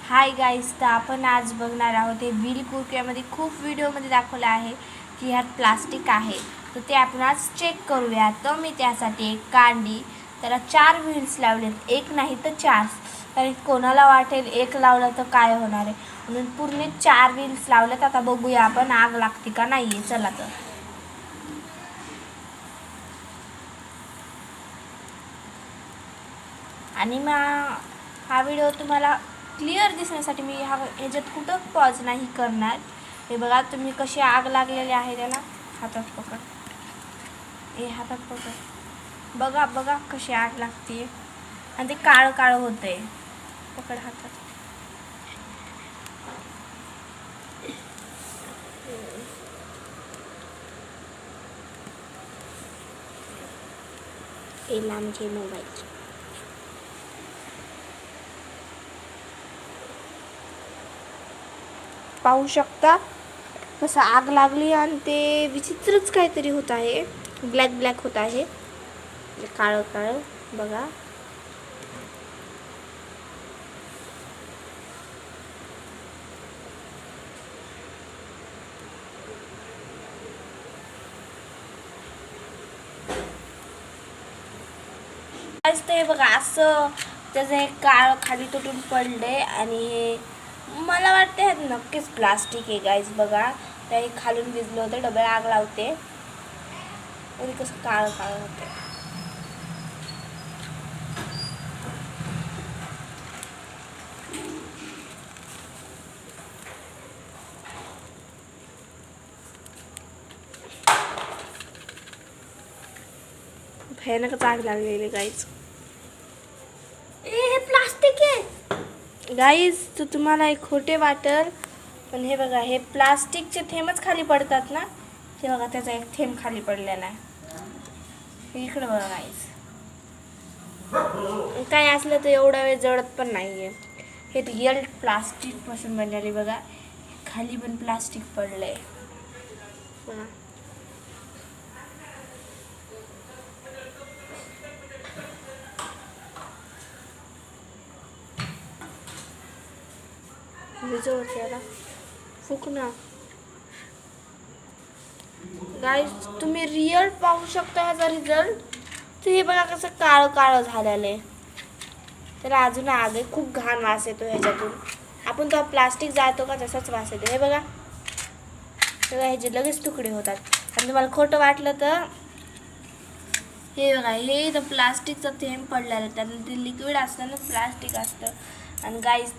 Hi guys, तर आपण आज बघणार आहोत हे व्हील कुरकुऱ्यामध्ये खूप व्हिडिओमध्ये दाखवलं आहे की ह्यात प्लास्टिक आहे. तर ते आपण आज चेक करूया. तर मी त्यासाठी एक कांडी त्याला 4 व्हील्स लावलेत, एक नाही तर 4. तर कोणाला वाटेल एक लावलं तर काय होणार आहे, म्हणून पूर्ण 4 व्हील्स लावलेत. आता बघूया आपण आग लागते का नाही. चला तर. आणि मग हा व्हिडिओ तुम्हाला क्लिअर दिसण्यासाठी मी ह्याच्यात कुठं पॉज नाही करणार. हे बघा तुम्ही कशी आग लागलेली आहे त्याला. हातात पकड, हे हातात पकड. बघा बघा कशी आग लागते आणि ते काळं काळं होतंय. पकड हातात. हे लांबचे मोबाईल पाहू शकता कसं आग लागली आणि ते विचित्रच काहीतरी होत आहे. ब्लॅक ब्लॅक होत आहे, काळं काळं. बघा हे बघा असं त्याचं हे काळ खाली तुटून पडले आणि हे मला वाटतं हे नक्कीच प्लास्टिक आहे गाईज. बघा ते खालून भिजलं होतं, डबल आग लावते आणि कसं काळं काळं होते. भयानकच आग लागलेली गाईज. हे प्लास्टिक आहे गाईज. तर तुम्हाला एक खोटे वाटेल पण हे बघा, हे प्लास्टिकचे थेंबच खाली पडतात ना. ते बघा त्याचा एक थेंब खाली पडलेला आहे. इकडे बघा गाईज. काय असलं तर एवढा वेळ जळत पण नाहीये. हे रिअल प्लास्टिक पासून बनलेले. बघा खाली पण प्लास्टिक पडलंय बघा. विजवते आता फुक ना गाईज. तुम्ही रिअल पाहू शकता ह्याचा रिझल्ट. तर हे बघा कसं काळं काळं झालेलं आहे. त्याला अजून आग आहे, खूप घाण वास येतो ह्याच्यातून. आपण तो प्लास्टिक जातो का तसाच वास येतो. हे बघा ह्याचे लगेच तुकडे होतात. आणि तुम्हाला खोटं वाटलं तर हे बघा, हे इथं प्लास्टिकचं थेंब पडलेलं आहे. त्याला ते लिक्विड असतं ना, प्लास्टिक असतं. आणि गाईज